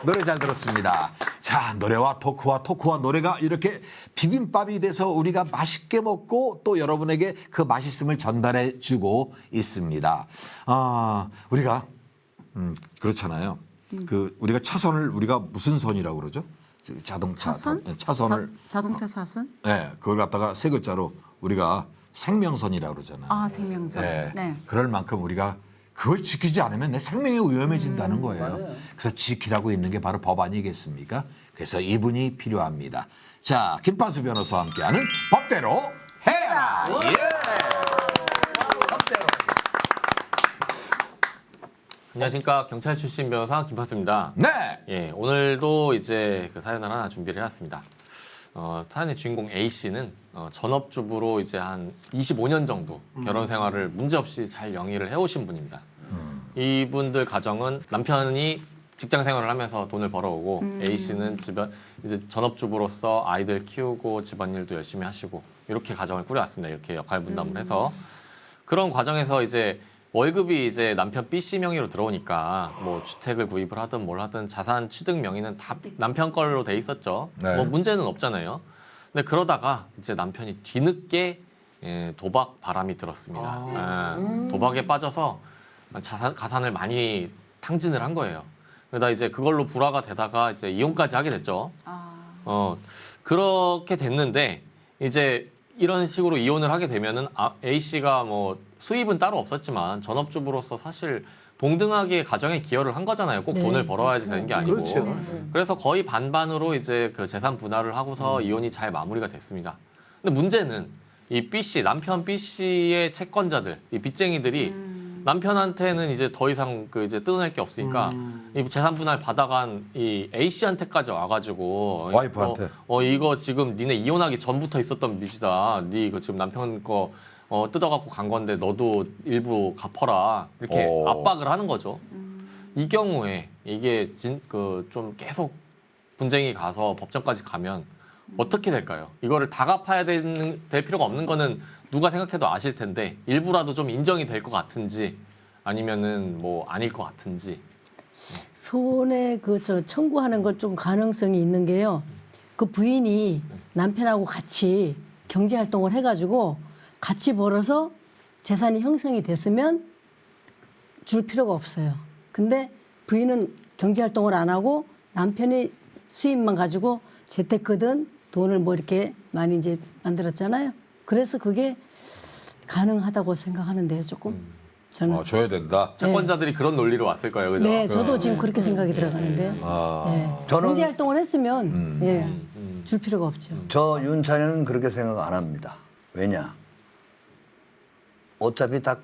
노래 잘 들었습니다. 자, 노래와 토크와 노래가 이렇게 비빔밥이 돼서 우리가 맛있게 먹고 또 여러분에게 그 맛있음을 전달해 주고 있습니다. 우리가 그렇잖아요. 그 우리가 차선을 우리가 무슨 선이라고 그러죠? 자동차 차선? 차선을 자동차 차선? 네, 그걸 갖다가 세 글자로 우리가 생명선이라고 그러잖아요. 아, 생명선. 네. 네. 그럴 만큼 우리가 그걸 지키지 않으면 내 생명이 위험해진다는 거예요. 그래서 지키라고 있는 게 바로 법 아니겠습니까? 그래서 이분이 필요합니다. 자, 김판수 변호사와 함께하는 법대로 해라. 예. 안녕하십니까. 경찰 출신 변호사 김판수입니다. 네. 예, 오늘도 이제 그 사연을 하나 준비를 해왔습니다. 사연의 주인공 A 씨는 전업주부로 이제 한 25년 정도 결혼 생활을 문제없이 잘 영위를 해오신 분입니다. 이분들 가정은 남편이 직장 생활을 하면서 돈을 벌어오고 A 씨는 이제 전업주부로서 아이들 키우고 집안일도 열심히 하시고 이렇게 가정을 꾸려왔습니다. 이렇게 역할 분담을 해서 그런 과정에서 이제 월급이 이제 남편 B 씨 명의로 들어오니까 뭐 주택을 구입을 하든 뭘 하든 자산 취득 명의는 다 남편 걸로 돼 있었죠. 네. 뭐 문제는 없잖아요. 근데 그러다가 이제 남편이 뒤늦게 도박 바람이 들었습니다. 도박에 빠져서 가산을 많이 탕진을 한 거예요. 그러다 이제 그걸로 불화가 되다가 이제 이혼까지 하게 됐죠. 그렇게 됐는데 이제 이런 식으로 이혼을 하게 되면은 A 씨가 뭐 수입은 따로 없었지만 전업주부로서 사실 동등하게 가정에 기여를 한 거잖아요. 꼭 네. 돈을 벌어야지 되는 게 아니고. 그렇죠. 그래서 거의 반반으로 이제 그 재산 분할을 하고서 이혼이 잘 마무리가 됐습니다. 근데 문제는 이 B 씨, 남편 B 씨의 채권자들, 이 빚쟁이들이 남편한테는 이제 더 이상 그 이제 뜯어낼 게 없으니까 이 재산 분할 받아간 이 A 씨한테까지 와가지고 와이프한테. 이거 지금 니네 이혼하기 전부터 있었던 빚이다. 니 이거 지금 남편 거 뜯어갖고 간 건데 너도 일부 갚아라. 이렇게 압박을 하는 거죠. 이 경우에 이게 좀 계속 분쟁이 가서 법정까지 가면 어떻게 될까요? 이거를 다 갚아야 될 필요가 없는 거는 누가 생각해도 아실 텐데 일부라도 좀 인정이 될 것 같은지 아니면은 뭐 아닐 것 같은지. 손해 청구하는 걸 좀 가능성이 있는 게요. 그 부인이 남편하고 같이 경제 활동을 해가지고 같이 벌어서 재산이 형성이 됐으면 줄 필요가 없어요. 근데 부인은 경제 활동을 안 하고 남편이 수입만 가지고 재테크든 돈을 뭐 이렇게 많이 이제 만들었잖아요. 그래서 그게 가능하다고 생각하는데요, 조금. 저는. 줘야 된다. 채권자들이 그런 논리로 왔을 거예요, 그죠? 네, 저도 지금 그렇게 생각이 들어가는데요. 네. 경제 활동을 했으면 예, 줄 필요가 없죠. 저 윤찬이는 그렇게 생각 안 합니다. 왜냐? 어차피 다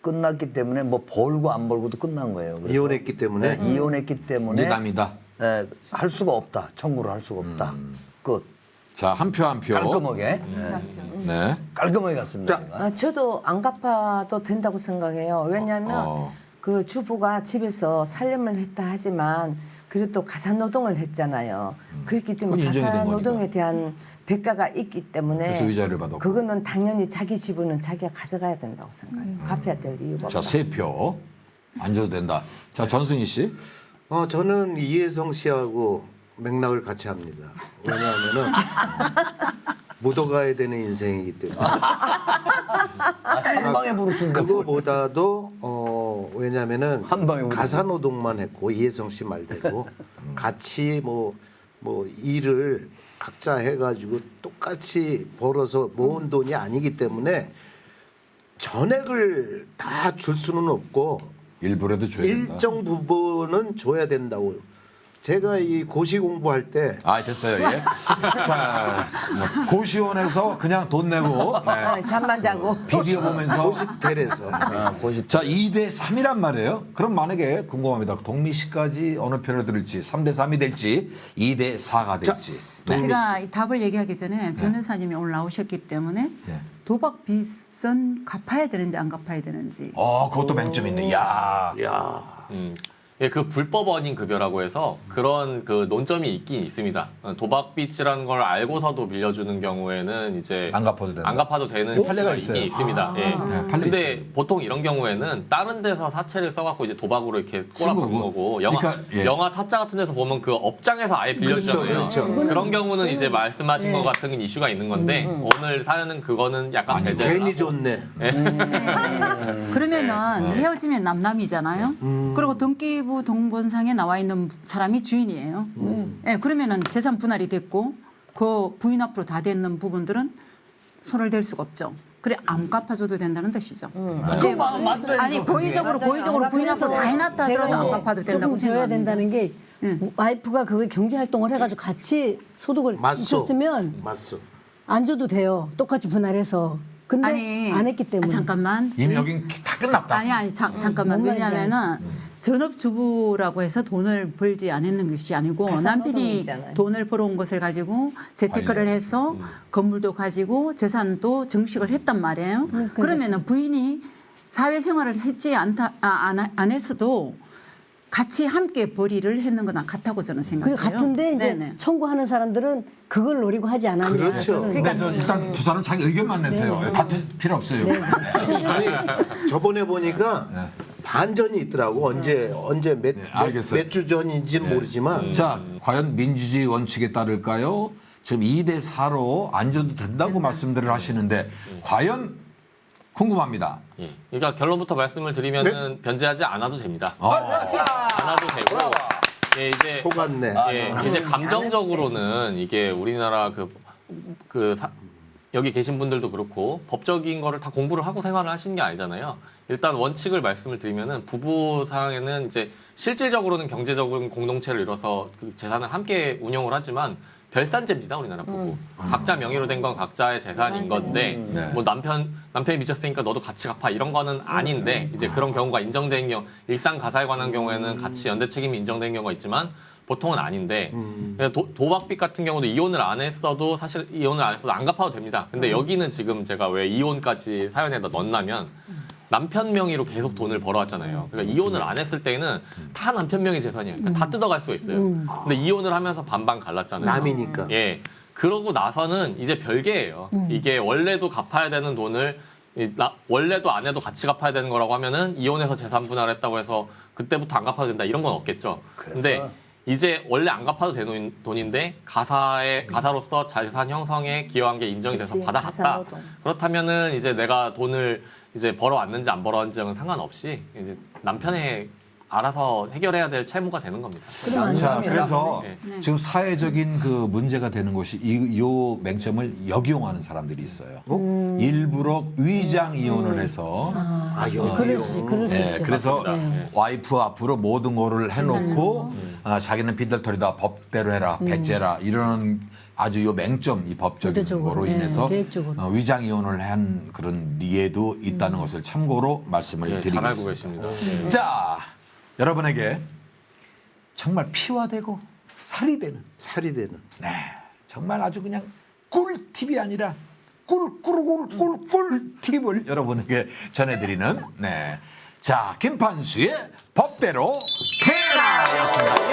끝났기 때문에 뭐 벌고 안 벌고도 끝난 거예요. 그래서 이혼했기 때문에 이혼했기 때문에 미담이다. 할 수가 없다. 청구를 할 수가 없다. 끝. 자, 한 표 한 표. 깔끔하게. 네. 깔끔하게 갔습니다. 제가. 저도 안 갚아도 된다고 생각해요. 왜냐하면 그 주부가 집에서 살림을 했다 하지만 그래도 가사 노동을 했잖아요. 그렇기 때문에 그건 인정이 가사 된 노동에 거니까. 대한 대가가 있기 때문에 그래서 의자를 받았고. 그거는 당연히 자기 지분은 자기가 가져가야 된다고 생각해요. 갚아야 될 이유가 자, 없다. 세 표. 안 줘도 된다. 자, 전승희 씨. 저는 이혜성 씨하고 맥락을 같이 합니다. 왜냐하면은 묻어가야 되는 인생이기 때문에 한 방에 부르신다. 그거보다도 왜냐하면은 한 방에 가사노동만 했고 이혜성 씨 말대로 같이 뭐 일을 각자 해가지고 똑같이 벌어서 모은 돈이 아니기 때문에 전액을 다 줄 수는 없고 일부라도 줘야 된다. 일정 부분은 줘야 된다고. 제가 이 고시 공부할 때 됐어요. 예. 자, 고시원에서 그냥 돈 내고 잠만 자고. 비디오 보면서 고시텔에서 자, 2대 3이란 말이에요. 그럼 만약에 궁금합니다. 동미 씨까지 어느 편을 들을지 3대 3이 될지 2대 4가 될지. 제가 이 답을 얘기하기 전에 변호사님이 오늘 나오셨기 때문에 네. 도박 빚은 갚아야 되는지 안 갚아야 되는지. 그것도 맹점 있네. 야. 야 음, 예, 그 불법 원인 급여라고 해서 그런 그 논점이 있긴 있습니다. 도박 빚이라는 걸 알고서도 빌려주는 경우에는 이제 안 갚아도 되는. 안 갚아도 되는 판례가 기준이 있어요. 있긴 있습니다. 예. 네, 판례 근데 있어요. 보통 이런 경우에는 다른 데서 사채를 써갖고 이제 도박으로 이렇게 꼬라보는 거고. 거고 영화 그러니까, 예. 영화 타짜 같은 데서 보면 그 업장에서 아예 빌려주잖아요. 그렇죠. 그런 경우는 이제 말씀하신 것 같은 이슈가 있는 건데 오늘 사연은 그거는 약간 아니, 배제를 괜히 하고. 좋네. 그러면은 헤어지면 남남이잖아요. 그리고 등기부 등본상에 나와 있는 사람이 주인이에요. 예, 그러면은 재산 분할이 됐고 그 부인 앞으로 다 됐는 부분들은 손을 댈 수가 없죠. 그래 안 갚아줘도 된다는 뜻이죠. 근데 맞아요. 아니 그게. 고의적으로 맞아요. 고의적으로 안 부인 앞으로 다 해놨다 하더라도 안 갚아도 된다고 조금 줘야 생각합니다. 된다는 게 와이프가 그 경제 활동을 해가지고 같이 소득을 맞소. 줬으면 맞소. 안 줘도 돼요. 똑같이 분할해서. 근데 아니 안 했기 때문에. 잠깐만. 이미 여긴 다 끝났다. 아니 잠깐만. 뭔 말인지 왜냐하면은 전업주부라고 해서 돈을 벌지 않았는 것이 아니고 남편이 가사노동이잖아요. 돈을 벌어온 것을 가지고 재테크를 해서 건물도 가지고 재산도 증식을 했단 말이에요. 그러면은 부인이 사회생활을 했지 안 했어도 같이 함께 벌이를 했는 거나 같다고 저는 그리고 생각해요. 같은데 이제 네네. 청구하는 사람들은 그걸 노리고 하지 않았냐. 그렇죠. 저는 근데 저 일단 두 사람 자기 의견만 내세요. 다툴 필요 없어요. 아니 저번에 보니까 반전이 있더라고. 언제 알겠어요. 몇 주 전인지는 모르지만 자, 과연 민주주의 원칙에 따를까요? 지금 2대 4로 안 줘도 된다고 말씀들을 하시는데 과연 궁금합니다. 예. 그러니까 결론부터 말씀을 드리면은 변제하지 않아도 됩니다. 그렇죠. 않아도 되고 예, 이제 속았네. 예, 이제 감정적으로는 이게 우리나라 여기 계신 분들도 그렇고 법적인 거를 다 공부를 하고 생활을 하시는 게 아니잖아요. 일단 원칙을 말씀을 드리면은 부부 상에는 이제 실질적으로는 경제적인 공동체를 이뤄서 그 재산을 함께 운영을 하지만 별산제입니다, 우리나라 부부. 각자 명의로 된 건 각자의 재산인 건데 네. 뭐 남편이 빚졌으니까 너도 같이 갚아 이런 거는 아닌데 이제 그런 경우가 인정된 경우 일상 가사에 관한 경우에는 같이 연대 책임이 인정된 경우가 있지만 보통은 아닌데 도박빚 같은 경우도 이혼을 안 했어도 사실 이혼을 안 했어도 안 갚아도 됩니다. 근데 여기는 지금 제가 왜 이혼까지 사연에다 넣었냐면 남편 명의로 계속 돈을 벌어왔잖아요. 그러니까 이혼을 안 했을 때는 다 남편 명의 재산이에요. 그러니까 다 뜯어갈 수가 있어요. 근데 이혼을 하면서 반반 갈랐잖아요. 남이니까. 예. 그러고 나서는 이제 별개예요. 이게 원래도 갚아야 되는 돈을 원래도 안 해도 같이 갚아야 되는 거라고 하면은 이혼해서 재산 분할했다고 해서 그때부터 안 갚아도 된다 이런 건 없겠죠. 근데 이제 원래 안 갚아도 되는 돈인데 가사로서 자산 형성에 기여한 게 인정이 돼서 그치, 받아갔다. 가사노동. 그렇다면은 이제 내가 돈을 이제 벌어왔는지 안 벌어왔는지는 상관없이 이제 남편의 알아서 해결해야 될 채무가 되는 겁니다. 그러면 안 자, 됩니다. 그래서 네. 지금 사회적인 그 문제가 되는 것이 이 맹점을 역이용하는 사람들이 있어요. 일부러 위장 이혼을 해서 그럴 수 있죠. 그래서 네. 와이프 앞으로 모든 거를 해놓고 자기는 빈털터리다 법대로 해라 백제라 이런 아주 요 맹점 이 법적인 의도적으로, 거로 네, 인해서 계획적으로. 위장 이혼을 한 그런 예도 있다는 것을 참고로 말씀을 예, 잘 알고 드리겠습니다. 계십니다. 네. 자, 여러분에게 정말 피와 되고 살이 되는 살이 되는. 네, 정말 아주 그냥 꿀팁이 아니라 꿀팁을 여러분에게 전해드리는 자 김판수의 법대로 해라였습니다.